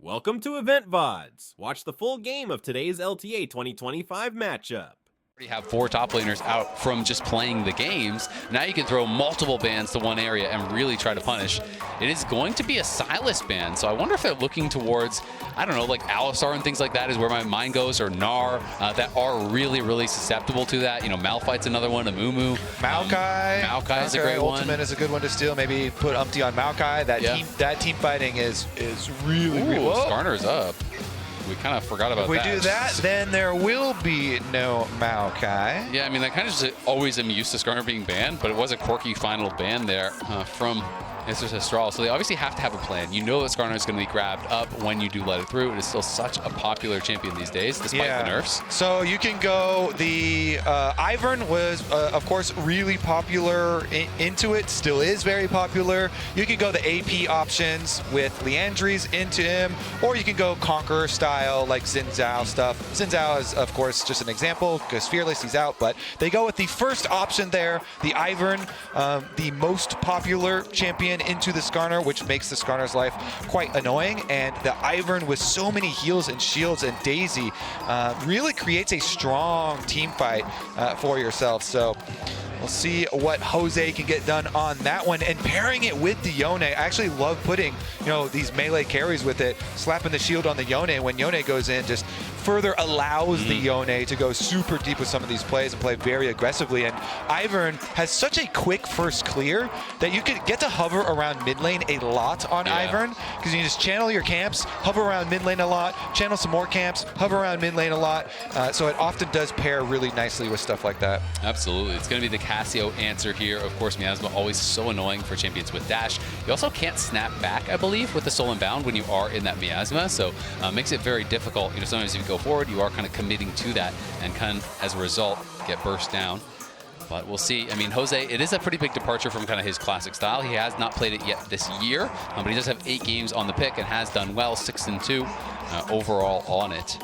Welcome to Loleventvods. Watch the full game of today's LTA 2025 matchup. You have 4 top laners out from just playing the games. Now you can throw multiple bans to one area and really try to punish. It is going to be a Sylas ban, so I wonder if they're looking towards, I don't know, like Alistar and things like that is where my mind goes, or Gnar, that are really susceptible to that. You know, Malphite's another one, Amumu. Maokai is a great one. Ultimate is a good one to steal. Maybe put Umpty on Maokai. That team fighting is really Ooh, Skarner's up. We kind of forgot about that. If we do that, then there will be no Maokai. Yeah, I mean, I kind of just always am used to Skarner being banned, but it was a quirky final ban there from Mr. Astral. So they obviously have to have a plan. You know that Skarner is going to be grabbed up when you do let it through. It is still such a popular champion these days, despite the nerfs. So you can go, the Ivern was, of course, really popular into it, still is very popular. You can go the AP options with Liandry's into him, or you can go Conqueror style, like Xin Zhao stuff. Xin Zhao is, of course, just an example, because Fearless, he's out, but they go with the first option there, the Ivern, the most popular champion into the Skarner, which makes the Skarner's life quite annoying. And the Ivern with so many heals and shields and Daisy really creates a strong team fight for yourself. So we'll see what Jose can get done on that one. And pairing it with the Yone, I actually love putting, you know, these melee carries with it, slapping the shield on the Yone when Yone goes in, just further allows the Yone to go super deep with some of these plays and play very aggressively. And Ivern has such a quick first clear that you could get to hover around mid lane a lot on Ivern, because you just channel your camps, hover around mid lane a lot, channel some more camps, hover around mid lane a lot. So it often does pair really nicely with stuff like that. Absolutely. It's going to be the Cassio answer here. Of course, Miasma always so annoying for champions with dash. You also can't snap back, I believe, with the Soul and Bound when you are in that Miasma, so makes it very difficult. You know, sometimes if you go forward, you are kind of committing to that and kind of, as a result, get burst down. But we'll see. I mean, Jose, it is a pretty big departure from kind of his classic style. He has not played it yet this year, but he does have 8 games on the pick and has done well, 6-2 overall on it.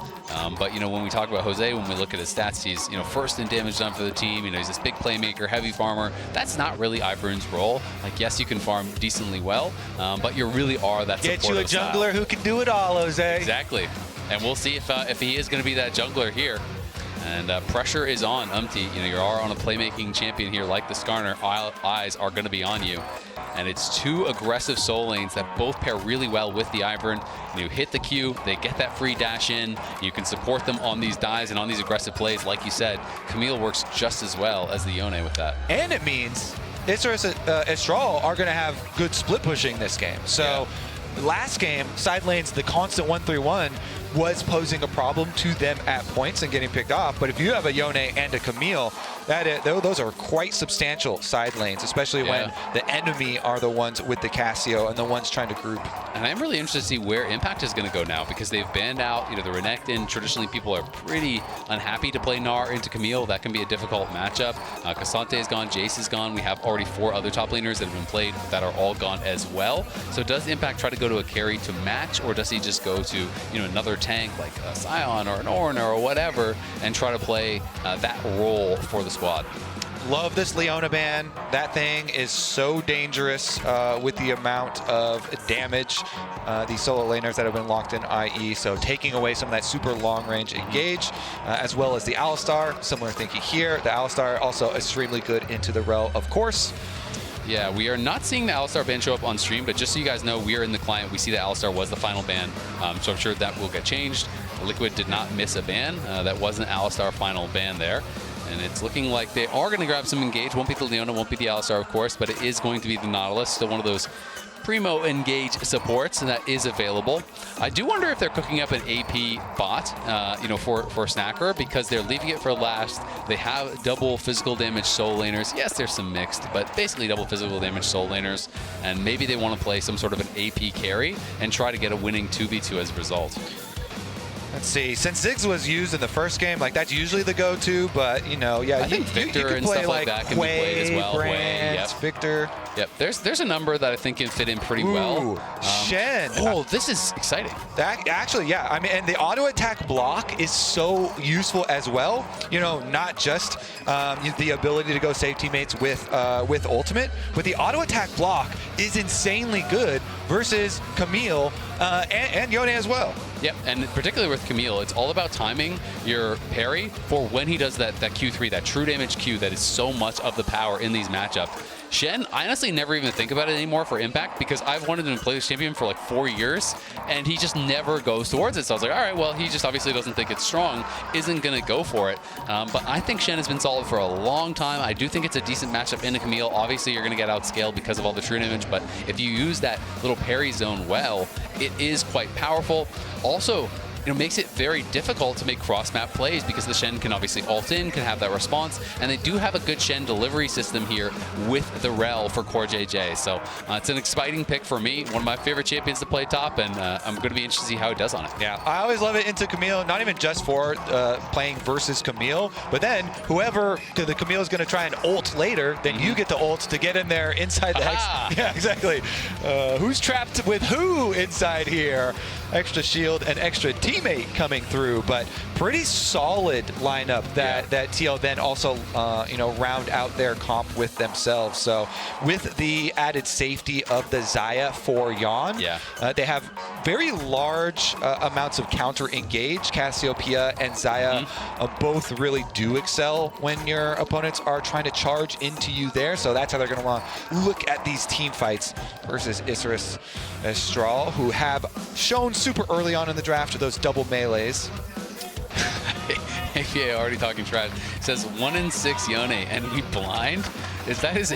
But, you know, when we talk about Jose, when we look at his stats, he's, you know, first in damage done for the team. You know, he's this big playmaker, heavy farmer. That's not really Ivern's role. Like, yes, you can farm decently well, but you really are that supportive Get you a jungler who can do it all, Jose. Exactly. And we'll see if he is going to be that jungler here. And pressure is on Umpty. You know, you are on a playmaking champion here like the Skarner. Eyes are going to be on you. And it's 2 aggressive soul lanes that both pair really well with the Ivern. You hit the Q, they get that free dash in. You can support them on these dives and on these aggressive plays. Like you said, Camille works just as well as the Yone with that. And it means Astral are going to have good split pushing this game. So last game, side lanes, the constant 1-3-1 was posing a problem to them at points and getting picked off. But if you have a Yone and a Camille, those are quite substantial side lanes, especially when the enemy are the ones with the Cassio and the ones trying to group. And I'm really interested to see where Impact is going to go now, because they've banned out, you know, the Renekton. Traditionally, people are pretty unhappy to play Gnar into Camille. That can be a difficult matchup. Cassante is gone, Jace is gone. We have already 4 other top laners that have been played that are all gone as well. So does Impact try to go to a carry to match, or does he just go to, you know, another tank like a Sion or an Ornn or whatever and try to play that role for the squad? Love this Leona ban. That thing is so dangerous with the amount of damage these solo laners that have been locked in IE. So taking away some of that super long range engage, as well as the Alistar. Similar thinking here. The Alistar also extremely good into the rel, of course. Yeah, we are not seeing the Alistar ban show up on stream, but just so you guys know, we are in the client. We see that Alistar was the final ban, so I'm sure that will get changed. Liquid did not miss a ban. That was an Alistar final ban there. And it's looking like they are going to grab some engage. Won't be the Leona, won't be the Alistar, of course, but it is going to be the Nautilus. Still one of those primo engage supports, and that is available. I do wonder if they're cooking up an AP bot, you know, for Snacker, because they're leaving it for last. They have double physical damage soul laners. Yes, there's some mixed, but basically double physical damage soul laners. And maybe they want to play some sort of an AP carry and try to get a winning 2v2 as a result. Let's see. Since Ziggs was used in the first game, like that's usually the go-to, but you know, yeah, I think Victor you and stuff like that can be played as well. Brand, Victor. Yep. There's a number that I think can fit in pretty well. Shen. Oh, this is exciting. Actually, yeah. I mean, and the auto attack block is so useful as well. You know, not just the ability to go save teammates with ultimate, but the auto attack block is insanely good versus Camille, and Yone as well. Yep, and particularly with Camille, it's all about timing your parry for when he does that Q3, that true damage Q that is so much of the power in these matchups. Shen, I honestly never even think about it anymore for impact because I've wanted him to play this champion for like 4 years, and he just never goes towards it. So I was like, all right, well, he just obviously doesn't think it's strong, isn't going to go for it. But I think Shen has been solid for a long time. I do think it's a decent matchup into Camille. Obviously, you're going to get outscaled because of all the true damage, but if you use that little parry zone well, it is quite powerful. Also, makes it very difficult to make cross-map plays because the Shen can obviously ult in, can have that response, and they do have a good Shen delivery system here with the Rel for Core JJ. So it's an exciting pick for me, one of my favorite champions to play top, and I'm going to be interested to see how it does on it. Yeah, I always love it into Camille, not even just for playing versus Camille, but then whoever the Camille is going to try and ult later, then you get the ult to get in there inside the hex. Yeah, exactly. Who's trapped with who inside here? Extra shield and extra teammate coming through, but pretty solid lineup that TL then also round out their comp with themselves. So with the added safety of the Xayah for Yon, they have very large amounts of counter engage. Cassiopeia and Xayah both really do excel when your opponents are trying to charge into you there. So that's how they're going to want to look at these team fights versus Isrus Estral, who have shown super early on in the draft to those double melees. APA already talking trash. It says 1 in 6 Yone, and we blind? Is that his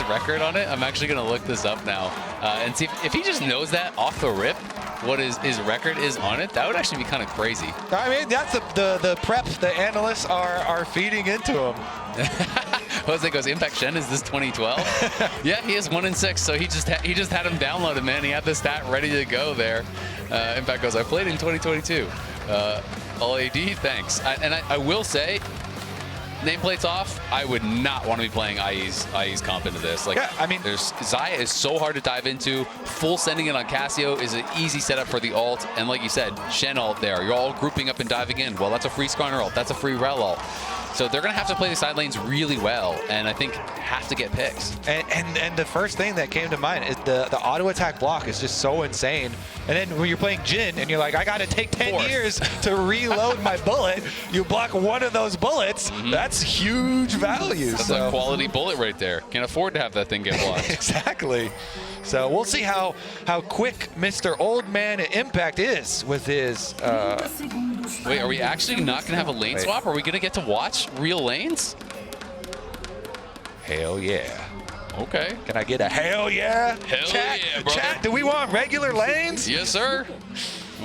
record on it? I'm actually going to look this up now and see if he just knows that off the rip, what his record is on it. That would actually be kind of crazy. I mean, that's the prep the analysts are feeding into him. Jose goes, Impact Shen, is this 2012? Yeah, he is 1 in 6, so he just had him downloaded, man. He had the stat ready to go there. Impact goes, I played in 2022. All AD, thanks. I will say, nameplates off, I would not want to be playing IE's comp into this. Like, yeah, I mean, Xayah is so hard to dive into. Full sending it on Cassio is an easy setup for the ult. And like you said, Shen ult there. You're all grouping up and diving in. Well, that's a free Skarner ult. That's a free Rel ult. So they're going to have to play the side lanes really well, and I think have to get picks. And the first thing that came to mind is the auto attack block is just so insane. And then when you're playing Jhin and you're like, I got to take 10 years to reload my bullet, you block one of those bullets, that's huge value. That's a quality bullet right there. Can't afford to have that thing get blocked. Exactly. So we'll see how quick Mr. Old Man Impact is with his... Wait, are we actually not going to have a lane swap? Are we going to get to watch real lanes? Hell yeah. Okay. Can I get a hell yeah? Hell Chat, yeah, brother. Chat, do we want regular lanes? Yes, sir.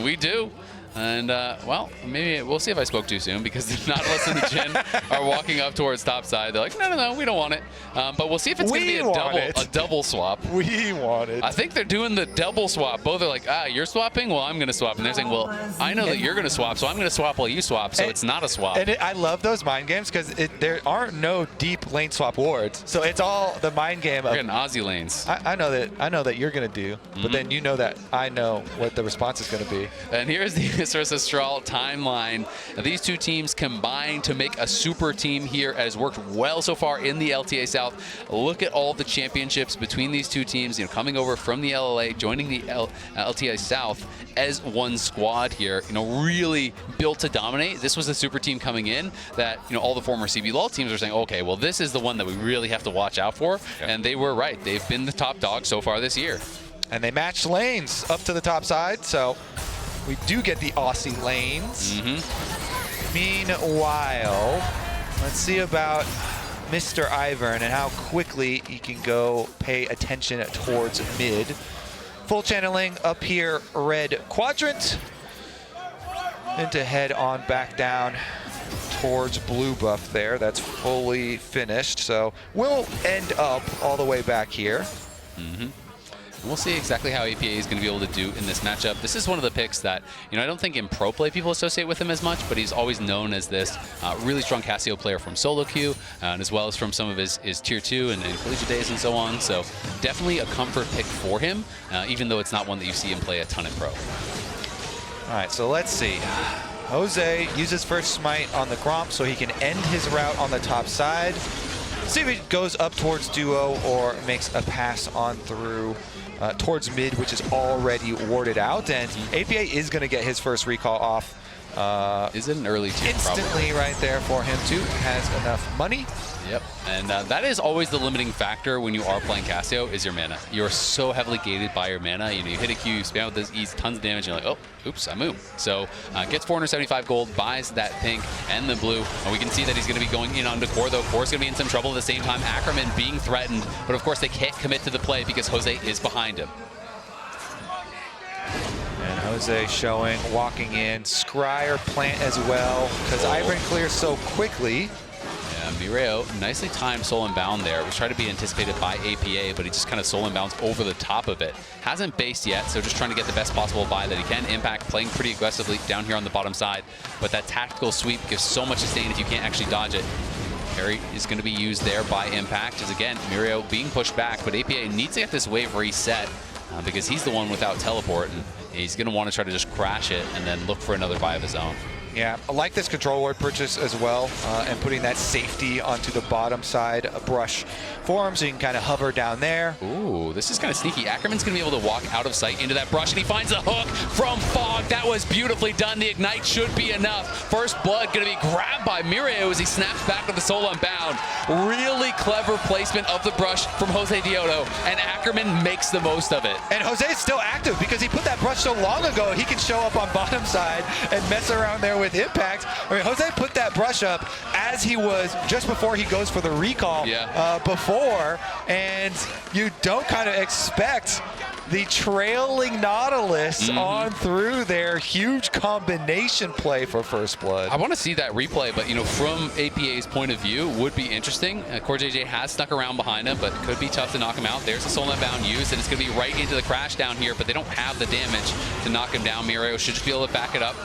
We do. And, well, maybe we'll see if I spoke too soon because Nautilus and the Jhin are walking up towards top side. They're like, no, we don't want it. But we'll see if it's going to be a double swap. We want it. I think they're doing the double swap. Both are like, you're swapping? Well, I'm going to swap. And they're saying, well, I know that you're going to swap, so I'm going to swap while you swap. So it's not a swap. And I love those mind games because there aren't no deep lane swap wards. So it's all the mind game of getting Aussie lanes. I know that you're going to do, but then you know that I know what the response is going to be. And here's the Isrus Estral timeline. These two teams combined to make a super team here. It has worked well so far in the LTA South. Look at all the championships between these two teams, coming over from the LLA, joining the LTA South as one squad here, really built to dominate. This was the super team coming in that, all the former CBLOL teams are saying, okay, well, this is the one that we really have to watch out for. Yep. And they were right. They've been the top dog so far this year. And they matched lanes up to the top side, so we do get the Aussie lanes. Meanwhile, let's see about Mr. Ivern and how quickly he can go pay attention towards mid. Full channeling up here, red quadrant. And to head on back down towards blue buff there. That's fully finished. So we'll end up all the way back here. We'll see exactly how APA is going to be able to do in this matchup. This is one of the picks that, I don't think in pro play people associate with him as much, but he's always known as this really strong Cassio player from solo queue, and as well as from some of his tier 2 and collegiate days and so on. So definitely a comfort pick for him, even though it's not one that you see him play a ton in pro. All right, so let's see. Jose uses first smite on the Gromp so he can end his route on the top side. See if he goes up towards duo or makes a pass on through towards mid, which is already warded out. And APA is going to get his first recall off. Is it an early two? Instantly Probably. right there for him too. Has enough money. Yep, and that is always the limiting factor when you are playing Casio is your mana. You're so heavily gated by your mana. You know, you hit a Q, you spam with this ease, tons of damage, and you're like, oh, oops, I moved. So gets 475 gold, buys that pink and the blue. And we can see that he's going to be going in onto Core, though. Core's going to be in some trouble at the same time. Ackerman being threatened, but of course they can't commit to the play because Jose is behind him. And Jose showing, walking in. Scryer plant as well, because Ivern clears so quickly. Yeah, Mireo, nicely timed soul and bound there. It was trying to be anticipated by APA, but he just kind of soul and bounds over the top of it. Hasn't based yet, so just trying to get the best possible buy that he can. Impact playing pretty aggressively down here on the bottom side, but that tactical sweep gives so much sustain if you can't actually dodge it. Parry is going to be used there by Impact, as again, Mireo being pushed back, but APA needs to get this wave reset because he's the one without teleport, and he's going to want to try to just crash it and then look for another buy of his own. Yeah, I like this control ward purchase as well, and putting that safety onto the bottom side, a brush for him, so you can kind of hover down there. Ooh, this is kind of sneaky. Ackerman's going to be able to walk out of sight into that brush, and he finds a hook from Fog. That was beautifully done. The ignite should be enough. First blood going to be grabbed by Mireo as he snaps back with the soul unbound. Really clever placement of the brush from Jose Dioto, and Ackerman makes the most of it. And Jose's still active because he put that brush so long ago. He can show up on bottom side and mess around there with Impact. I mean, Jose put that brush up as he was just before he goes for the recall before, and you don't kind of expect the trailing Nautilus on through there. Huge combination play for first blood. I want to see that replay, but you know, from APA's point of view, would be interesting. Core JJ has stuck around behind him, but could be tough to knock him out. There's the soul bound used, and it's going to be right into the crash down here, but they don't have the damage to knock him down. Mireo should just be able to back it up.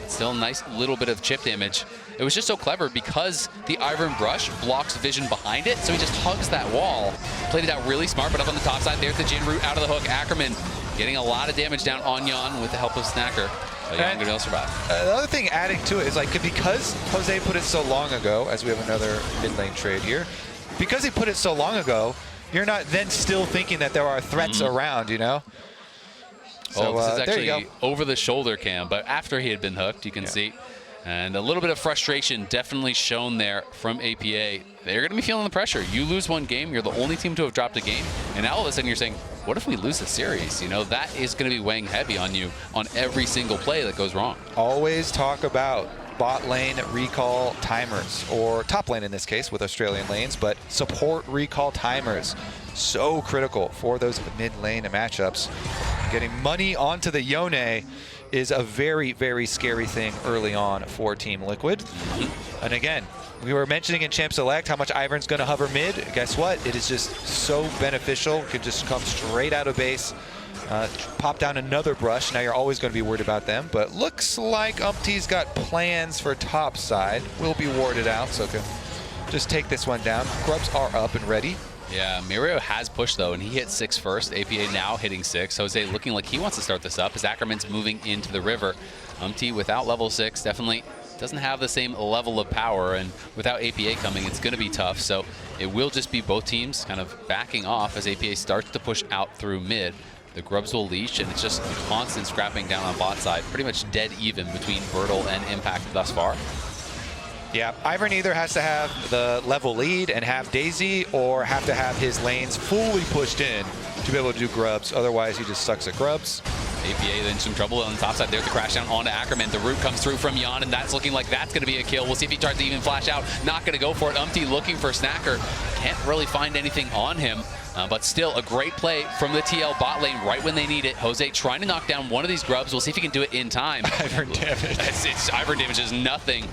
Still a nice little bit of chip damage. It was just so clever because the Ivern brush blocks vision behind it, so he just hugs that wall. Played it out really smart, but up on the top side, there's the Jin root out of the hook. Ackerman getting a lot of damage down on Yon with the help of Snacker. But Yon going to survive. The other thing adding to it is, like, because Jose put it so long ago, as we have another mid lane trade here, because he put it so long ago, you're not then still thinking that there are threats around, you know? So, this is actually there you go. over the shoulder cam, but after he had been hooked, you can see. And a little bit of frustration definitely shown there from APA. They're going to be feeling the pressure. You lose one game, you're the only team to have dropped a game, and now all of a sudden you're saying, what if we lose the series? You know, that is going to be weighing heavy on you on every single play that goes wrong. Always talk about bot lane recall timers, or top lane in this case with Australian lanes, but support recall timers. So critical for those mid lane matchups. Getting money onto the Yone is a very, very scary thing early on for Team Liquid. And again, we were mentioning in Champ Select how much Ivern's going to hover mid. Guess what? It is just so beneficial. Could just come straight out of base, pop down another brush. Now you're always going to be worried about them. But looks like Umpty's got plans for top side. Will be warded out, so can just take this one down. Grubs are up and ready. Yeah, Mireo has pushed though, and he hit 6 first. APA now hitting 6. Jose looking like he wants to start this up as Ackerman's moving into the river. Umpty without level 6 definitely doesn't have the same level of power, and without APA coming, it's going to be tough. So it will just be both teams kind of backing off as APA starts to push out through mid. The Grubs will leash, and it's just constant scrapping down on bot side. Pretty much dead even between Bertle and Impact thus far. Yeah, Ivern either has to have the level lead and have Daisy, or have to have his lanes fully pushed in to be able to do Grubs. Otherwise, he just sucks at Grubs. APA in some trouble on the top side. There's the crash down onto Ackerman. The root comes through from Yon, and that's looking like that's going to be a kill. We'll see if he tries to even flash out. Not going to go for it. Umpty looking for Snacker. Can't really find anything on him. But still a great play from the TL bot lane right when they need it. Jose trying to knock down one of these Grubs. We'll see if he can do it in time. Ivern damage. Ivern damage is nothing.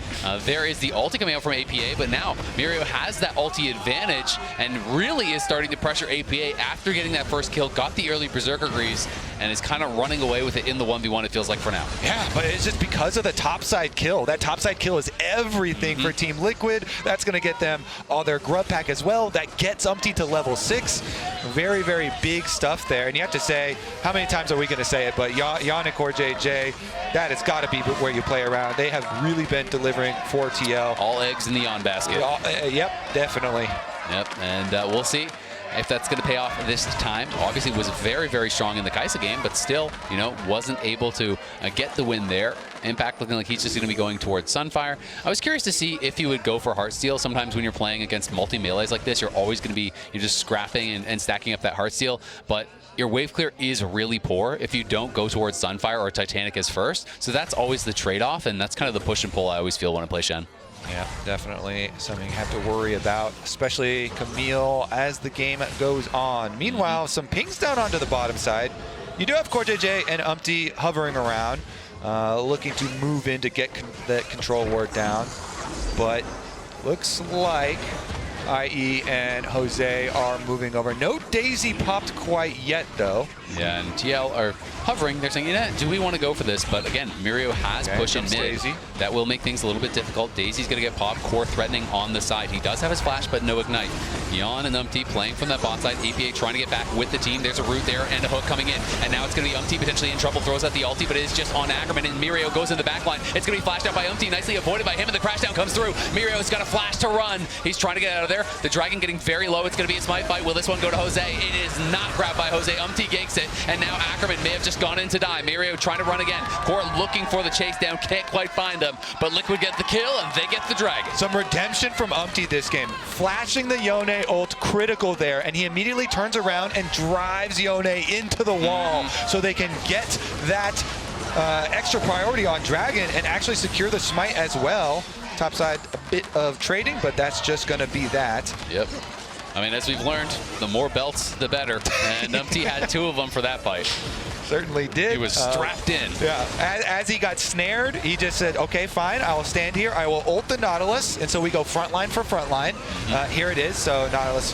There is the ulti coming out from APA, but now Mireo has that ulti advantage and really is starting to pressure APA after getting that first kill. Got the early Berserker Greaves and is kind of running away with it in the 1v1, it feels like, for now. Yeah, but it's just because of the topside kill. That topside kill is everything for Team Liquid. That's going to get them all their Grub pack as well. That gets Umpty to level 6. Very, very big stuff there. And you have to say, how many times are we going to say it? But Yon and Core JJ, that has got to be where you play around. They have really been delivering for TL. All eggs in the Yon basket. Yep, definitely. Yep, and we'll see if that's going to pay off this time. Obviously was very, very strong in the Kaisa game, but still, you know, wasn't able to get the win there. Impact looking like he's just going to be going towards Sunfire. I was curious to see if he would go for Heartsteel. Sometimes when you're playing against multi-melees like this, you're always going to be just scrapping and stacking up that Heartsteel, but your wave clear is really poor if you don't go towards Sunfire or Titanic as first. So that's always the trade-off, and that's kind of the push and pull I always feel when I play Shen. Yeah, definitely something you have to worry about, especially Camille as the game goes on. Meanwhile, some pings down onto the bottom side. You do have CoreJJ and Umpty hovering around, looking to move in to get that control ward down. But looks like IE and Jose are moving over. No Daisy popped quite yet, though. Yeah, and TL are hovering. They're saying, yeah, do we want to go for this? But again, Mirio has push in mid. Daisy. That will make things a little bit difficult. Daisy's going to get popped. Core threatening on the side. He does have his flash, but no ignite. Yon and Umpty playing from that bot side. APA trying to get back with the team. There's a root there and a hook coming in. And now it's going to be Umpty potentially in trouble. Throws out the ulti, but it is just on Ackerman. And Mirio goes in the back line. It's going to be flashed out by Umpty. Nicely avoided by him, and the crash down comes through. Mirio's got a flash to run. He's trying to get out of there. The Dragon getting very low. It's going to be a smite fight. Will this one go to Jose? It is not grabbed by Jose. Umpty ganks it. And now Ackerman may have just gone in to die. Mirio trying to run again. Core looking for the chase down. Can't quite find them. But Liquid get the kill, and they get the Dragon. Some redemption from Umpty this game. Flashing the Yone ult critical there, and he immediately turns around and drives Yone into the wall so they can get that extra priority on Dragon and actually secure the smite as well. Topside, a bit of trading, but that's just going to be that. Yep. I mean, as we've learned, the more belts, the better. And Umpty had 2 of them for that fight. Certainly did. He was strapped in. Yeah. As he got snared, he just said, okay, fine, I will stand here. I will ult the Nautilus. And so we go frontline for frontline. Here it is. So Nautilus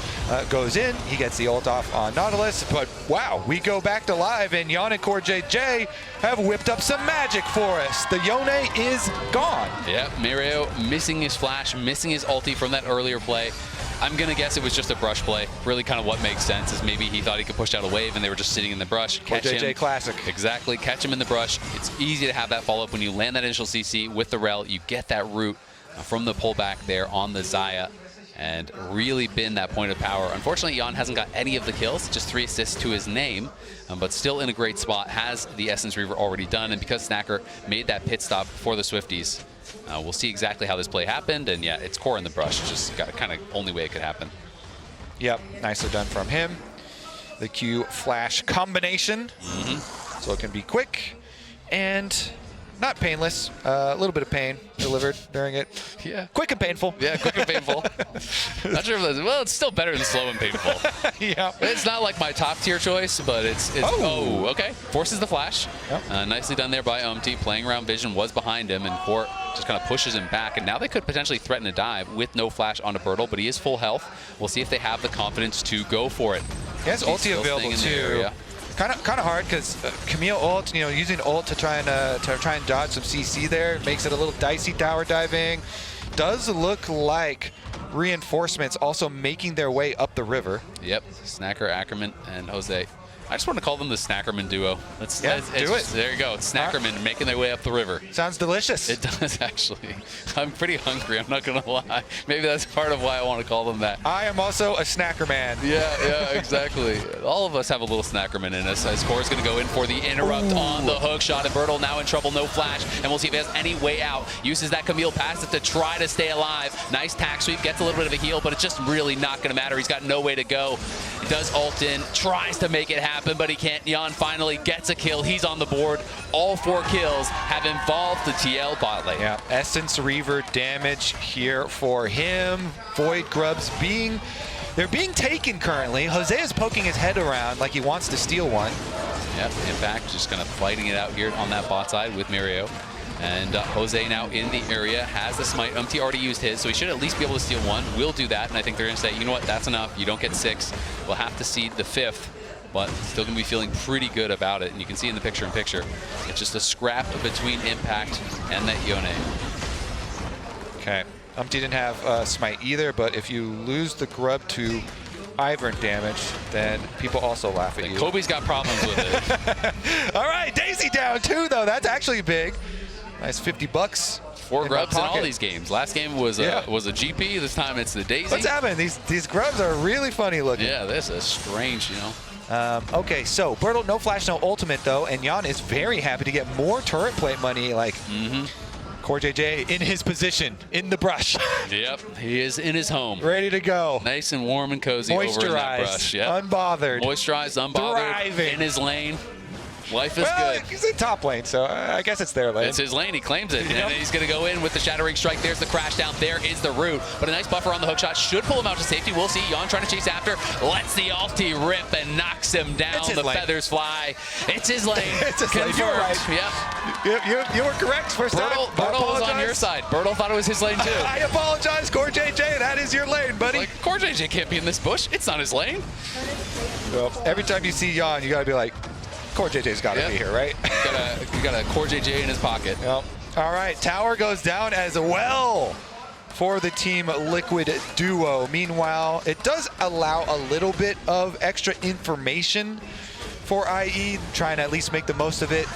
goes in. He gets the ult off on Nautilus. But wow, we go back to live, and Yon and CoreJJ have whipped up some magic for us. The Yone is gone. Yeah, Mirio missing his flash, missing his ulti from that earlier play. I'm going to guess it was just a brush play. Really kind of what makes sense is maybe he thought he could push out a wave and they were just sitting in the brush. Catch JJ him. classic. Exactly. Catch him in the brush. It's easy to have that follow-up when you land that initial CC with the rel. You get that root from the pullback there on the Xayah and really been that point of power. Unfortunately, Yon hasn't got any of the kills, just 3 assists to his name, but still in a great spot, has the Essence Reaver already done, and because Snacker made that pit stop for the Swifties, we'll see exactly how this play happened, and yeah, it's Core in the brush. It's just kind of only way it could happen. Yep, nicely done from him. The Q flash combination, so it can be quick and not painless. A little bit of pain delivered during it. Yeah. Quick and painful. Yeah, quick and painful. Not sure if that's, well, it's still better than slow and painful. Yeah. It's not like my top tier choice, but it's oh, okay. Forces the flash. Yep. Nicely done there by Umpty. Playing around vision, was behind him, and Core just kind of pushes him back. And now they could potentially threaten a dive with no flash onto Bertle, but he is full health. We'll see if they have the confidence to go for it. He has ulti available too. Kind of hard because Camille ult, you know, using ult to try and dodge some CC there makes it a little dicey tower diving. Does look like reinforcements also making their way up the river. Yep, Snacker, Ackerman, and Jose. I just want to call them the Snackerman duo. Do it. There you go. It's Snackerman making their way up the river. Sounds delicious. It does, actually. I'm pretty hungry, I'm not going to lie. Maybe that's part of why I want to call them that. I am also a snacker man. Yeah, exactly. All of us have a little Snackerman in us. Core's going to go in for the interrupt on the hook shot, and Bertle now in trouble, no flash, and we'll see if he has any way out. Uses that Camille passive to try to stay alive. Nice tack sweep, gets a little bit of a heal, but it's just really not going to matter. He's got no way to go. He does ult in, tries to make it happen, but he can't. Yon finally gets a kill. He's on the board. All 4 kills have involved the TL bot lane. Yeah, Essence Reaver damage here for him. Void Grubs they're being taken currently. Jose is poking his head around like he wants to steal one. Yep, Impact just kind of fighting it out here on that bot side with Mirio. And Jose now in the area, has the smite. Umpty already used his, so he should at least be able to steal 1. We'll do that, and I think they're going to say, you know what, that's enough. You don't get 6. We'll have to seed the 5th, but still going to be feeling pretty good about it. And you can see in the picture-in-picture, it's just a scrap between Impact and that Yone. Okay, Umpty didn't have smite either, but if you lose the grub to Ivern damage, then people also laugh at you. Kobe's got problems with it. All right, Daisy down too, though. That's actually big. Nice 50 bucks. 4 grubs in all these games. Last game was a GP. This time it's the Daisy. What's happening? These grubs are really funny looking. Yeah, this is strange, you know. Okay, so Bertle, no flash, no ultimate though, and Jan is very happy to get more turret plate money. Like, Core JJ in his position, in the brush. Yep, he is in his home. Ready to go. Nice and warm and cozy over in that brush. Yep. Unbothered. Moisturized, unbothered, Thriving. in his lane. Life is good. He's in top lane, so I guess it's their lane. It's his lane. He claims it. And he's going to go in with the Shattering Strike. There's the crash down. There is the root. But a nice buffer on the hook shot should pull him out to safety. We'll see. Jan trying to chase after. Lets the ulti rip and knocks him down. The lane. Feathers fly. It's his lane. It's his lane. You were right. Yep. You were correct first time. Bertle was on your side. Bertle thought it was his lane, too. I apologize, Core JJ. That is your lane, buddy. Like, Core JJ can't be in this bush. It's not his lane. Well, every time you see Jan, you got to be like, Core JJ's got to be here, right? You got a Core JJ in his pocket. Yep. All right, tower goes down as well for the Team Liquid duo. Meanwhile, it does allow a little bit of extra information for IE, trying to at least make the most of it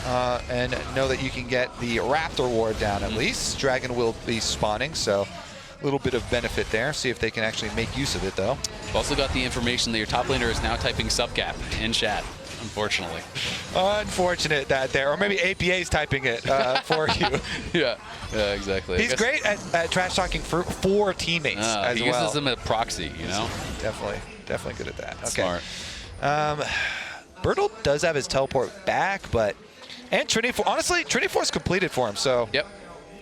and know that you can get the Raptor ward down at least. Dragon will be spawning, so a little bit of benefit there. See if they can actually make use of it, though. We've also got the information that your top laner is now typing subcap in chat. Unfortunately. Unfortunate that there, or maybe APA's typing it for you. Yeah, exactly. He's great at trash talking for teammates as well. He uses them as proxy, you know? Definitely good at that. Okay. Smart. Bertle does have his teleport back, and Trinity Force, honestly, Trinity Force completed for him, so. Yep.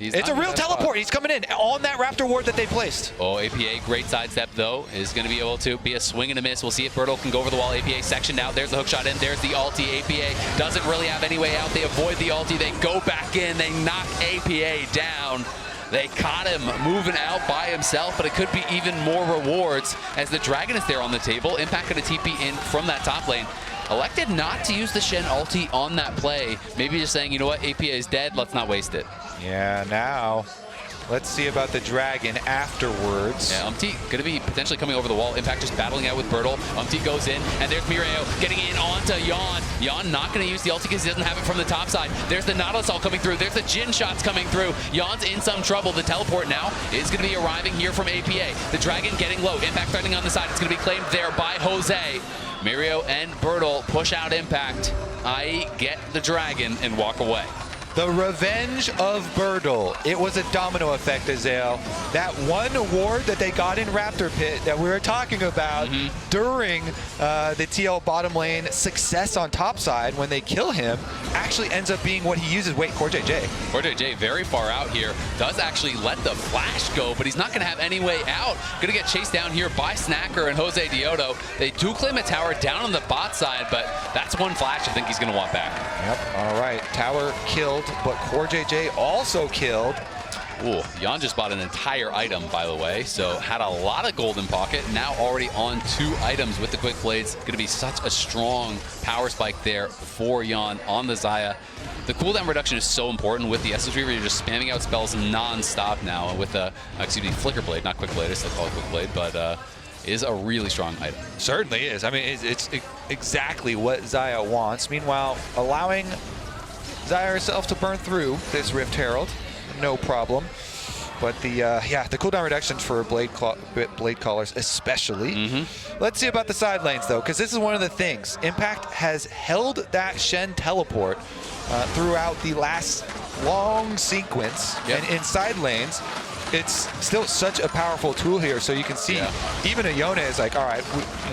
It's a real teleport. He's coming in on that Raptor ward that they placed. Oh, APA, great sidestep, though, is going to be able to be a swing and a miss. We'll see if Bertle can go over the wall. APA sectioned out. There's the hook shot in. There's the ulti. APA doesn't really have any way out. They avoid the ulti. They go back in. They knock APA down. They caught him moving out by himself, but it could be even more rewards as the Dragon is there on the table. Impact going to TP in from that top lane. Elected not to use the Shen ulti on that play. Maybe just saying, you know what, APA is dead. Let's not waste it. Yeah, now let's see about the Dragon afterwards. Yeah, going to be potentially coming over the wall. Impact just battling out with Bertle. Goes in, and there's Mireio getting in onto Jan. Jan not going to use the ulti because he doesn't have it from the top side. There's the Nautilus all coming through. There's the Jin shots coming through. Jan's in some trouble. The teleport now is going to be arriving here from APA. The Dragon getting low. Impact threatening on the side. It's going to be claimed there by Jose. Mireio and Bertle push out Impact. IE get the Dragon and walk away. The revenge of Bertle. It was a domino effect, Azael. That one award that they got in Raptor Pit that we were talking about during the TL bottom lane success on top side when they kill him actually ends up being what he uses. Wait, Core JJ. Core JJ very far out here. Does actually let the flash go, but he's not going to have any way out. Going to get chased down here by Snacker and Jose Diodo. They do claim a tower down on the bot side, but that's one flash I think he's going to want back. Yep, all right. Tower killed, but Core JJ also killed. Ooh, Jan just bought an entire item, by the way, so had a lot of gold in pocket. Now already on 2 items with the Quick Blades. Going to be such a strong power spike there for Jan on the Xayah. The cooldown reduction is so important with the Essence Reaver. You're just spamming out spells non-stop now with the, Flicker Blade, not Quick Blade, I still call it Quick Blade, but is a really strong item. Certainly is. I mean, it's exactly what Xayah wants. Meanwhile, allowing Xayah herself to burn through this Rift Herald, no problem. But the cooldown reductions for blade callers especially. Let's see about the side lanes though, because this is one of the things. Impact has held that Shen teleport throughout the last long sequence, and in side lanes, it's still such a powerful tool here. So you can see even Iona is like, all right,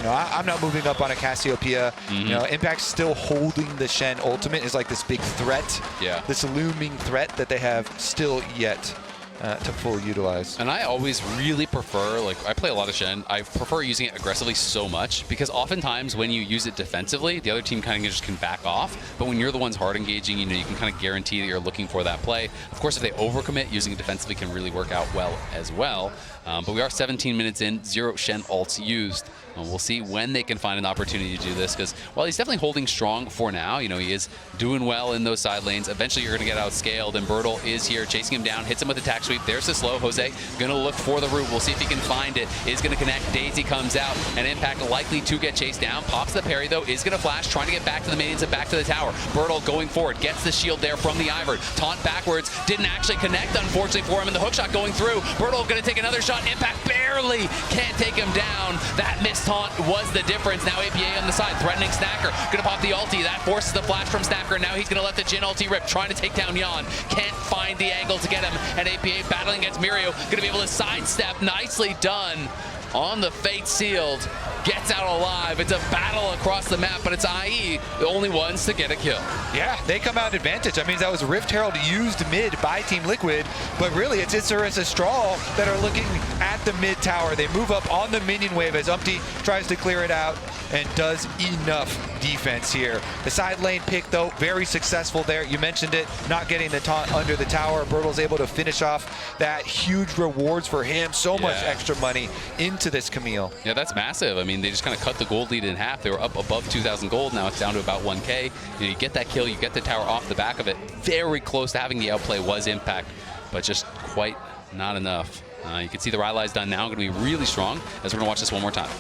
I'm not moving up on a Cassiopeia. Impact's still holding the Shen ultimate is like this big threat, this looming threat that they have still yet to full utilize. And I always really prefer, I play a lot of Shen, I prefer using it aggressively so much because oftentimes when you use it defensively, the other team kind of just can back off. But when you're the ones hard engaging, you can kind of guarantee that you're looking for that play. Of course, if they overcommit, using it defensively can really work out well as well. But we are 17 minutes in, 0 Shen ults used. We'll see when they can find an opportunity to do this because while he's definitely holding strong for now, he is doing well in those side lanes. Eventually, you're going to get outscaled, and Bertle is here chasing him down, hits him with attack sweep. There's the slow. Jose going to look for the root. We'll see if he can find it. Is going to connect. Daisy comes out, and Impact likely to get chased down. Pops the parry, though. Is going to flash, trying to get back to the minions and back to the tower. Bertle going forward. Gets the shield there from the Ivern. Taunt backwards. Didn't actually connect, unfortunately, for him. And the hookshot going through. Bertle going to take another shot. Impact barely can't take him down. That missed taunt was the difference. Now APA on the side, threatening Snacker. Going to pop the ulti. That forces the flash from Snacker. Now he's going to let the Jhin ulti rip, trying to take down Jan. Can't find the angle to get him. And APA battling against Mirio. Going to be able to sidestep. Nicely done on the Fate Sealed. Gets out alive. It's a battle across the map, but it's IE the only ones to get a kill. Yeah, they come out advantage. That means that was Rift Herald used mid by Team Liquid, but really it's Isurus and Strahl that are looking at the mid tower. They move up on the minion wave as Umpty tries to clear it out and does enough defense here. The side lane pick, though, very successful there. You mentioned it, not getting the taunt under the tower. Bertle's able to finish off that. Huge rewards for him. So much extra money into this Camille. Yeah, that's massive. I mean, they just kind of cut the gold lead in half. They were up above 2,000 gold. Now it's down to about 1K. You know, you get that kill, you get the tower off the back of it. Very close to having the outplay was Impact, but just quite not enough. You can see the Rylai's done now. Going to be really strong as we're going to watch this one more time.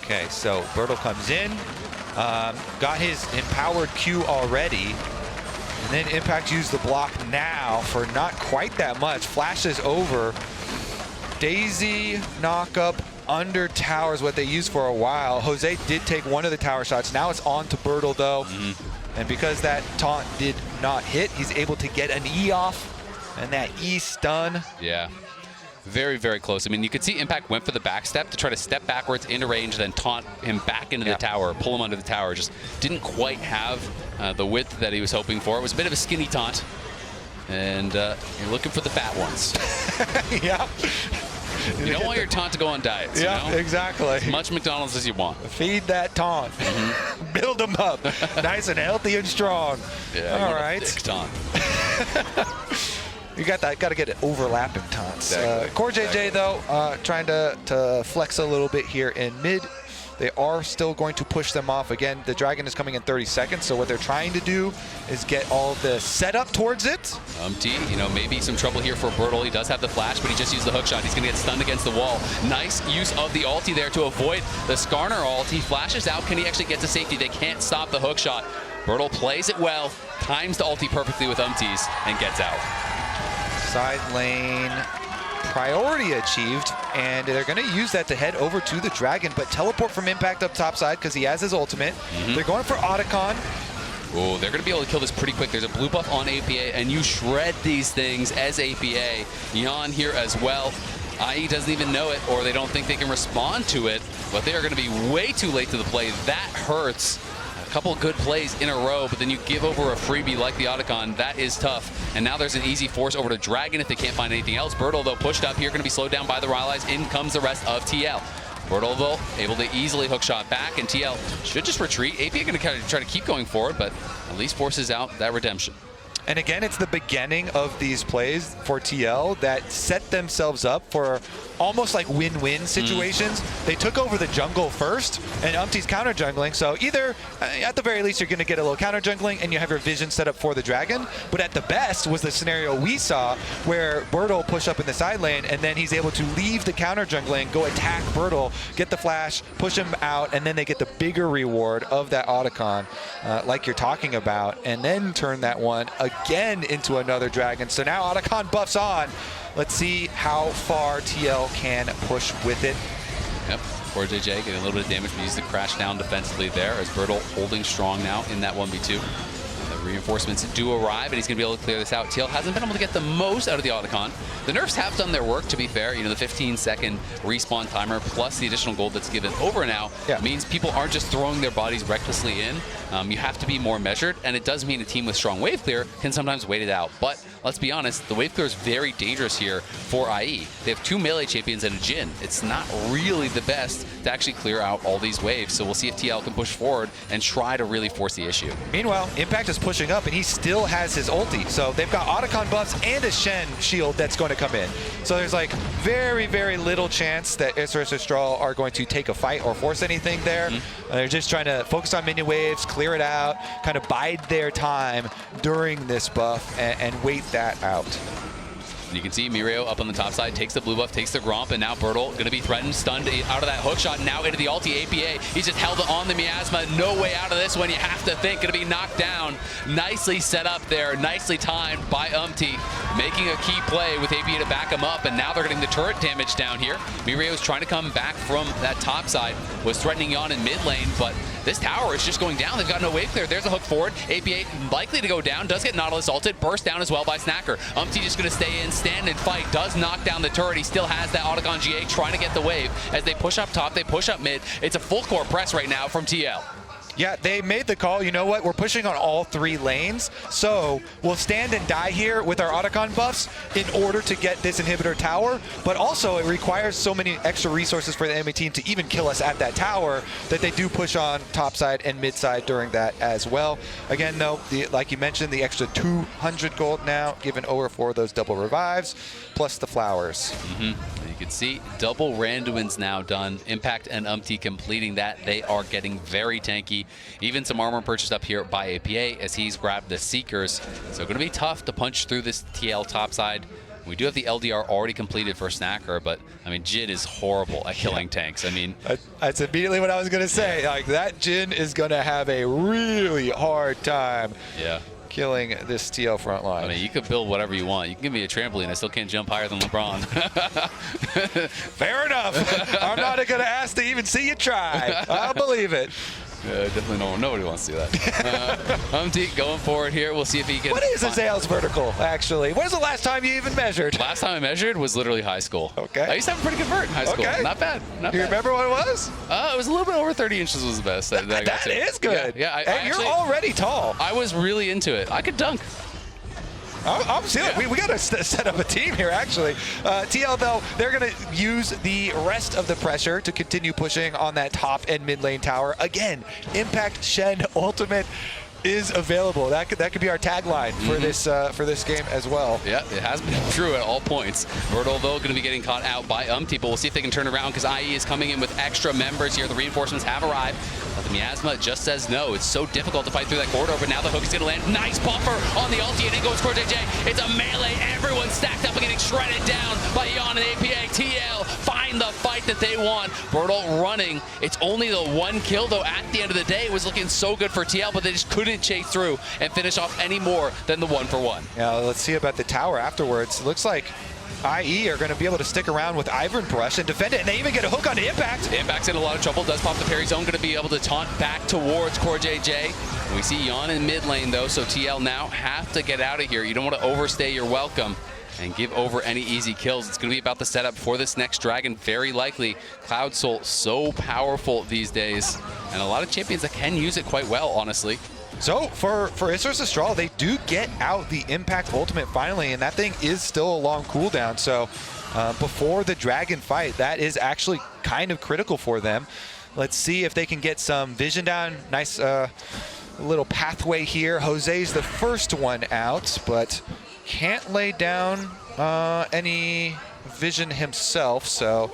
Okay, so Bertle comes in, got his empowered Q already, and then Impact used the block now for not quite that much. Flashes over. Daisy knock up under towers, what they used for a while. Jose did take one of the tower shots. Now it's on to Bertle, though. And because that taunt did not hit, he's able to get an E off, and that E stun. Yeah. Very, very close. I mean, you could see Impact went for the back step to try to step backwards into range, then taunt him back into the tower, pull him under the tower. Just didn't quite have the width that he was hoping for. It was a bit of a skinny taunt. And you're looking for the fat ones. Yeah. You don't want your taunt to go on diets. Yeah, you know? exactly. As much McDonald's as you want. Feed that taunt. Build them up. Nice and healthy and strong. Yeah, all right. Thick taunt. You got that. Got to get it overlapping taunts. Exactly. Core JJ, though, trying to flex a little bit here in mid. They are still going to push them off. Again, the Dragon is coming in 30 seconds, so what they're trying to do is get all the setup towards it. You know, maybe some trouble here for Bertle. He does have the flash, but he just used the hookshot. He's going to get stunned against the wall. Nice use of the ulti there to avoid the Skarner ult. He flashes out. Can he actually get to safety? They can't stop the hookshot. Bertle plays it well, times the ulti perfectly with Umties, and gets out. Side lane priority achieved, and they're going to use that to head over to the Dragon, but teleport from Impact up top side because he has his ultimate. They're going for Otacon. Oh, they're going to be able to kill this pretty quick. There's a blue buff on APA, and you shred these things as APA. Jan here as well. IE doesn't even know it, or they don't think they can respond to it, but they are going to be way too late to the play. That hurts. A couple of good plays in a row, but then you give over a freebie like the Otacon. That is tough. And now there's an easy force over to Dragon if they can't find anything else. Bertle, though, pushed up here, going to be slowed down by the Rylai's. In comes the rest of TL. Bertle, though, able to easily hookshot back, and TL should just retreat. AP going to kind of try to keep going forward, but at least forces out that redemption. And again, it's the beginning of these plays for TL that set themselves up for almost like win-win situations. They took over the jungle first, and Umpty's counter jungling. So either, at the very least, you're going to get a little counter jungling and you have your vision set up for the Dragon. But at the best was the scenario we saw where Bertle push up in the side lane, and then he's able to leave the counter jungling, go attack Bertle, get the flash, push him out, and then they get the bigger reward of that Otacon, like you're talking about, and then turn that one again into another Dragon. So now Otacon buffs on. Let's see how far TL can push with it. Yep, poor JJ getting a little bit of damage, but used to crash down defensively there as Bertle holding strong now in that 1v2. The reinforcements do arrive, and he's going to be able to clear this out. TL hasn't been able to get the most out of the Otacon. The nerfs have done their work, to be fair. You know, the 15-second respawn timer plus the additional gold that's given over now means people aren't just throwing their bodies recklessly in. You have to be more measured, and it does mean a team with strong wave clear can sometimes wait it out. But let's be honest, the wave clear is very dangerous here for IE. They have 2 melee champions and a Jhin. It's not really the best to actually clear out all these waves, so we'll see if TL can push forward and try to really force the issue. Meanwhile, Impact is pushing up, and he still has his ulti. So they've got Otacon buffs and a Shen shield that's going to come in. So there's like very, very little chance that Isurus or Strahl are going to take a fight or force anything there. They're just trying to focus on minion waves, clear it out, kind of bide their time during this buff and wait that out. And you can see Mirio up on the top side, takes the blue buff, takes the Gromp, and now Bertle going to be threatened, stunned out of that hook shot, now into the ulti APA. He's just held on the Miasma. No way out of this one, you have to think. Going to be knocked down. Nicely set up there, nicely timed by making a key play with APA to back him up, and now they're getting the turret damage down here. Mirio's trying to come back from that top side, was threatening Yon in mid lane, but this tower is just going down. They've got no wave clear. There's a hook forward. APA likely to go down. Does get Nautilus ulted. Burst down as well by Snacker. Just going to stay in, stand and fight. Does knock down the turret. He still has that Autogon GA trying to get the wave. As they push up top, they push up mid. It's a full core press right now from TL. Yeah, they made the call. You know what? We're pushing on all 3 lanes, so we'll stand and die here with our Autocon buffs in order to get this inhibitor tower, but also it requires so many extra resources for the enemy team to even kill us at that tower that they do push on top side and mid side during that as well. Again, though, like you mentioned, the extra 200 gold now given over for those double revives, plus the flowers. You can see double Randuin's now done. Impact and completing that. They are getting very tanky. Even some armor purchased up here by APA as he's grabbed the Seekers. So going to be tough to punch through this TL top side. We do have the LDR already completed for Snacker, but I mean, Jin is horrible at killing tanks. I mean, that's immediately what I was going to say. Like, that Jin is going to have a really hard time. Yeah. Killing this TL front line. I mean, you could build whatever you want. You can give me a trampoline. I still can't jump higher than LeBron. Fair enough. I'm not going to ask to even see you try. I'll believe it. Yeah, definitely nobody wants to see that. Going forward here. We'll see if he can. What is a sales vertical, actually? When's the last time you even measured? Last time I measured was literally high school. Okay. I used to have a pretty good vert in high school. Okay. Not bad. Not Do you bad. remember what it was? It was a little bit over 30 inches was the best. That is good. Yeah. And you're already tall. I was really into it. I could dunk. I'm seeing it. We got to set up a team here, actually. TL, though, they're going to use the rest of the pressure to continue pushing on that top and mid lane tower. Again, Impact Shen Ultimate is available. That could be our tagline for this game as well. Yeah, it has been true at all points. Bertle, though, going to be getting caught out by but we'll see if they can turn around because IE is coming in with extra members here. The reinforcements have arrived, but the Miasma just says no. It's so difficult to fight through that corridor, but now the hook is going to land. Nice buffer on the ulti, and in goes JJ. It's a melee. Everyone's stacked up and getting shredded down by Yon and APA. TL find the fight that they want. Bertle running. It's only the 1 kill, though, at the end of the day. It was looking so good for TL, but they just couldn't chase through and finish off any more than the 1-for-1. Yeah, let's see about the tower afterwards. It looks like IE are going to be able to stick around with Ivern Brush and defend it, and they even get a hook on Impact. Impact's in a lot of trouble, does pop the parry zone, going to be able to taunt back towards JJ. We see Yon in mid lane, though, so TL now have to get out of here. You don't want to overstay your welcome and give over any easy kills. It's going to be about the setup for this next dragon, very likely. Cloud Soul, so powerful these days, and a lot of champions that can use it quite well, honestly. So for Isros Astral, they do get out the Impact Ultimate finally, and that thing is still a long cooldown. So before the dragon fight, that is actually kind of critical for them. Let's see if they can get some vision down. Nice little pathway here. Jose's the first one out, but can't lay down any vision himself, so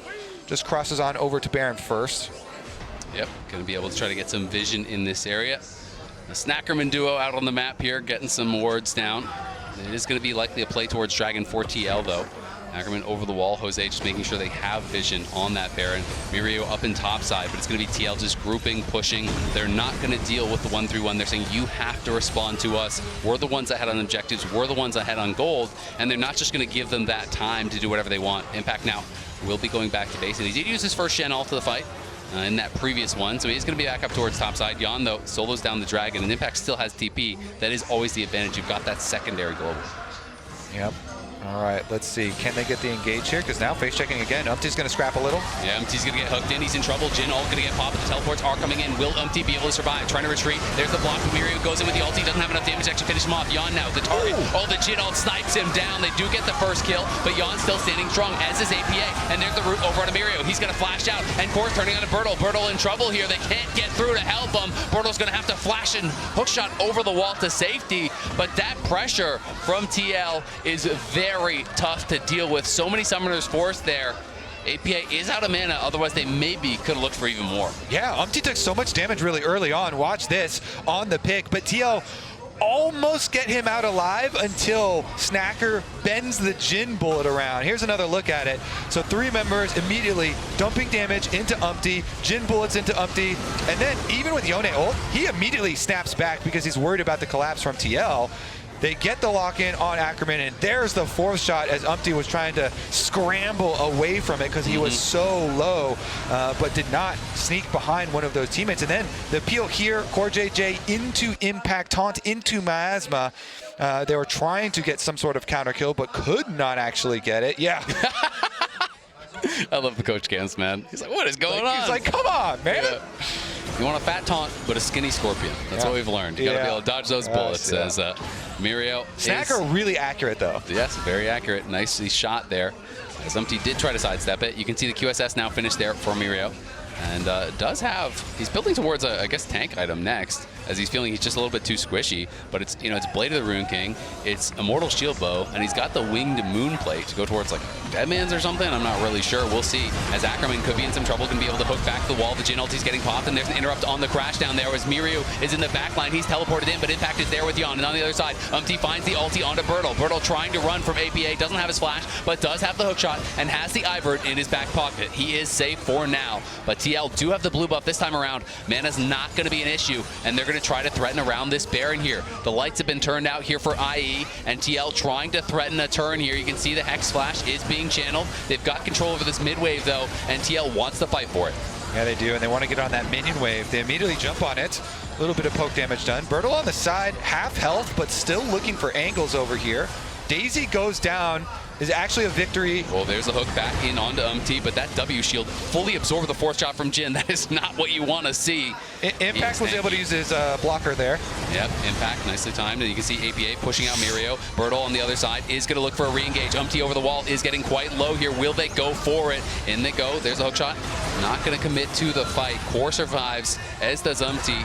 just crosses on over to Baron first. Yep, going to be able to try to get some vision in this area. The Snackerman duo out on the map here, getting some wards down. It is going to be likely a play towards Dragon for TL, though. Snackerman over the wall, Jose just making sure they have vision on that Baron. Mirio up in top side, but it's going to be TL just grouping, pushing. They're not going to deal with the 1-3-1. They're saying, you have to respond to us. We're the ones that had on objectives. We're the ones that had on gold. And they're not just going to give them that time to do whatever they want. Impact now will be going back to base. And he did use his first Shen ult to the fight. In that previous one, so he's going to be back up towards top side. Yon, though, solos down the dragon, and Impact still has TP. That is always the advantage. You've got that secondary global. Yep. All right, let's see. Can they get the engage here? Because now face checking again. Umpty's going to scrap a little. Yeah, Umpty's going to get hooked in. He's in trouble. Jin ult going to get popped. The teleports are coming in. Will Umpty be able to survive? Trying to retreat. There's the block. Mirio goes in with the ulti. Doesn't have enough damage to actually finish him off. Yon now, the target. Ooh. Oh, the Jin ult snipes him down. They do get the first kill, but Yon's still standing strong, as is APA. And there's the root over on Mirio. He's going to flash out. And Core's turning on to Bertle. Bertle in trouble here. They can't get through to help him. Bertle's going to have to flash and hookshot over the wall to safety. But that pressure from TL is very tough to deal with. So many summoners forced there. APA is out of mana, otherwise they maybe could have looked for even more. Yeah, Umpty took so much damage really early on. Watch this on the pick, but TL almost get him out alive until Snacker bends the Jin bullet around. Here's another look at it. So 3 members immediately dumping damage into Umpty, Jin bullets into Umpty, and then even with Yone ult, he immediately snaps back because he's worried about the collapse from TL. They get the lock-in on Ackerman, and there's the 4th shot as Umpty was trying to scramble away from it because he was so low, but did not sneak behind one of those teammates. And then the peel here, Core JJ into Impact, taunt into Miasma. They were trying to get some sort of counter kill, but could not actually get it. Yeah. I love the coach cams, man. He's like, what is going on? He's like, come on, man. Yeah. You want a fat taunt, but a skinny scorpion. That's what we've learned. You got to be able to dodge those bullets, as Mirio. Snacker really accurate, though. Yes, very accurate. Nicely shot there. As Umpty did try to sidestep it. You can see the QSS now finished there for Mirio. And does have, he's building towards a, I guess, tank item next, as he's feeling he's just a little bit too squishy. But it's, you know, it's Blade of the Rune King, it's Immortal Shield Bow, and he's got the Winged Moon Plate to go towards like Deadman's or something. I'm not really sure. We'll see. As Ackerman could be in some trouble, can be able to hook back the wall. The Jin ulti's getting popped, and there's an interrupt on the crash down there as Mirio is in the back line. He's teleported in, but Impact is there with Yon. And on the other side, Umpty finds the ulti onto Bertle. Bertle trying to run from APA, doesn't have his flash, but does have the hook shot and has the Ivern in his back pocket. He is safe for now, but TL do have the blue buff this time around. Mana's not going to be an issue, and they're going to try to threaten around this Baron here. The lights have been turned out here for IE, and TL trying to threaten a turn here. You can see the Hex Flash is being channeled. They've got control over this mid wave, though, and TL wants to fight for it. Yeah, they do, and they want to get on that minion wave. They immediately jump on it. A little bit of poke damage done. Bertle on the side, half health, but still looking for angles over here. Daisy goes down. Is actually a victory. Well, there's a hook back in onto Umpty, but that W shield fully absorbed the 4th shot from Jin. That is not what you want to see. Impact was able to use his blocker there. Yep, Impact nicely timed, and you can see APA pushing out Mirio. Bertle on the other side is going to look for a re-engage. Umpty over the wall is getting quite low here. Will they go for it? In they go. There's a hook shot. Not going to commit to the fight. Core survives, as does Umpty.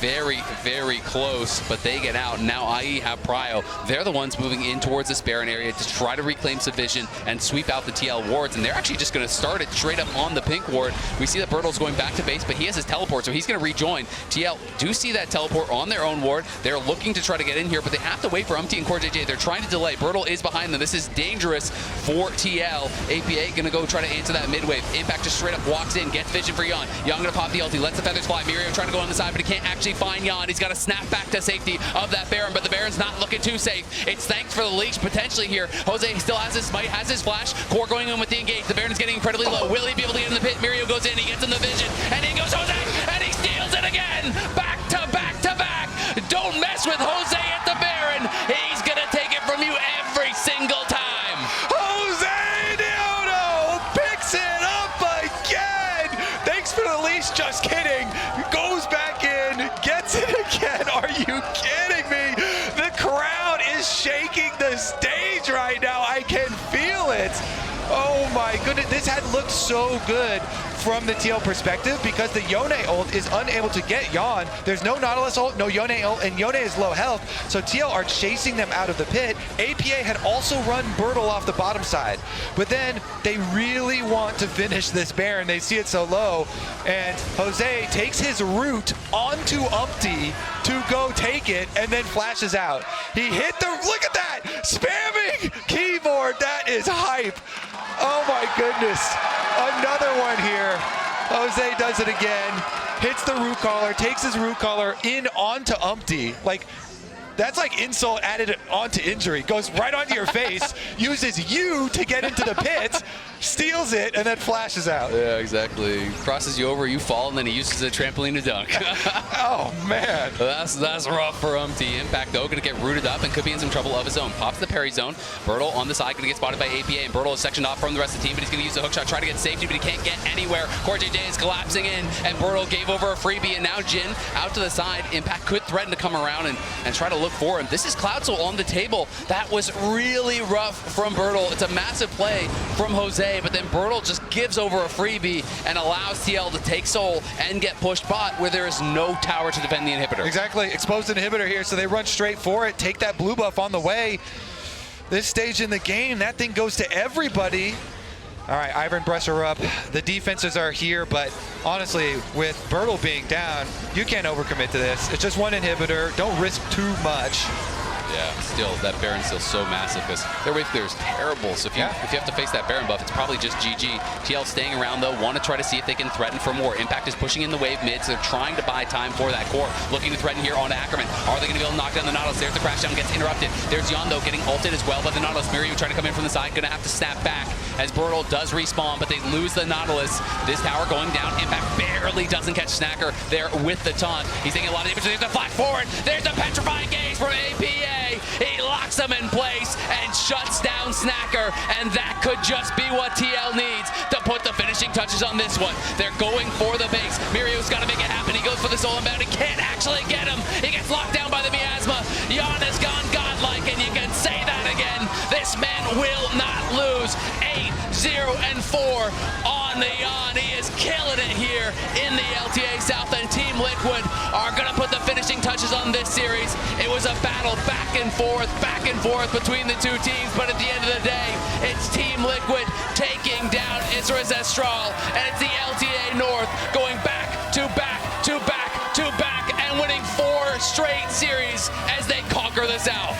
Very, very close, but they get out. Now IE have Prio. They're the ones moving in towards this Baron area to try to reclaim subvision and sweep out the TL wards, and they're actually just going to start it straight up on the pink ward. We see that Bertle's going back to base, but he has his teleport, so he's going to rejoin. TL do see that teleport on their own ward. They're looking to try to get in here, but they have to wait for Umpty and Core JJ. They're trying to delay. Bertle is behind them. This is dangerous for TL. APA going to go try to answer that mid wave. Impact just straight up walks in, gets vision for Yon. Yon going to pop the ulti, lets the feathers fly. Mirio trying to go on the side, but he can't actually find Yon. He's got to snap back to safety of that Baron, but the Baron's not looking too safe. It's thanks for the leash potentially here. Jose still has his smite, has his flash. Core going in with the engage. The Baron is getting incredibly low. Will he be able to get in the pit? Mirio goes in, he gets in the vision, and in goes Jose, and he steals it again. Back to back to back. Don't mess with Jose at the Baron. He's going to take it from you every single time. Jose Diono picks it up again. Thanks for the leash. Just kidding. Goes back in, gets it again. Are you kidding me? The crowd is shaking the stage right now. I can feel it. Oh my goodness, this had looked so good from the TL perspective because the Yone ult is unable to get Yon. There's no Nautilus ult, no Yone ult, and Yone is low health, so TL are chasing them out of the pit. APA had also run Bertle off the bottom side, but then they really want to finish this Baron. They see it so low, and Jose takes his route onto Umpty to go take it, and then flashes out. He hit the, look at that, spamming keyboard, that is hype. Oh my goodness, another one here. Jose does it again, hits the root collar, takes his root collar in onto Umpty. Like, that's like insult added onto injury. Goes right onto your face, uses you to get into the pit, steals it, and then flashes out. Yeah, exactly. Crosses you over, you fall, and then he uses a trampoline to dunk. Oh, man. That's rough for Umpty. Impact, though, going to get rooted up and could be in some trouble of his own. Pops the parry zone. Bertle on the side, going to get spotted by APA, and Bertle is sectioned off from the rest of the team, but he's going to use the hookshot, try to get safety, but he can't get anywhere. Core JJ is collapsing in, and Bertle gave over a freebie, and now Jin out to the side. Impact could threaten to come around and try to look for him. This is Cloud Soul on the table. That was really rough from Bertle. It's a massive play from Jose, but then Bertle just gives over a freebie and allows TL to take Soul and get pushed bot where there is no tower to defend the inhibitor. Exactly, exposed inhibitor here, so they run straight for it, take that blue buff on the way. This stage in the game, that thing goes to everybody. All right, Ivan Bresser up. The defenses are here, but honestly, with Bertle being down, you can't overcommit to this. It's just one inhibitor. Don't risk too much. Yeah, still, that Baron's still so massive because their wave clear is terrible. So if you have to face that Baron buff, it's probably just GG. TL staying around, though, want to try to see if they can threaten for more. Impact is pushing in the wave mid, so they're trying to buy time for that core. Looking to threaten here on Ackerman. Are they going to be able to knock down the Nautilus? There's the crashdown, gets interrupted. There's Yon, though, getting ulted as well by the Nautilus. Mirio trying to come in from the side, going to have to snap back as Bertle does respawn, but they lose the Nautilus. This tower going down. Impact barely doesn't catch Snacker there with the taunt. He's taking a lot of damage. There's the flash forward. There's the petrifying gaze from APA. He locks him in place and shuts down Snacker, and that could just be what TL needs to put the finishing touches on this one. They're going for the base. Mirio's got to make it happen. He goes for the soul inbound. He can't actually get him. He gets locked down by the miasma. Yon has gone godlike, and you can say that again. This man will not lose. 8-0-4 on the Yon. He is killing it here in the LTA South, and Team Liquid are going to put the finishing touches on this series. It was a battle back and forth between the two teams, but at the end of the day, it's Team Liquid taking down Isras Estral, and it's the LTA North going back to back to back to back and winning 4 straight series as they conquer the South.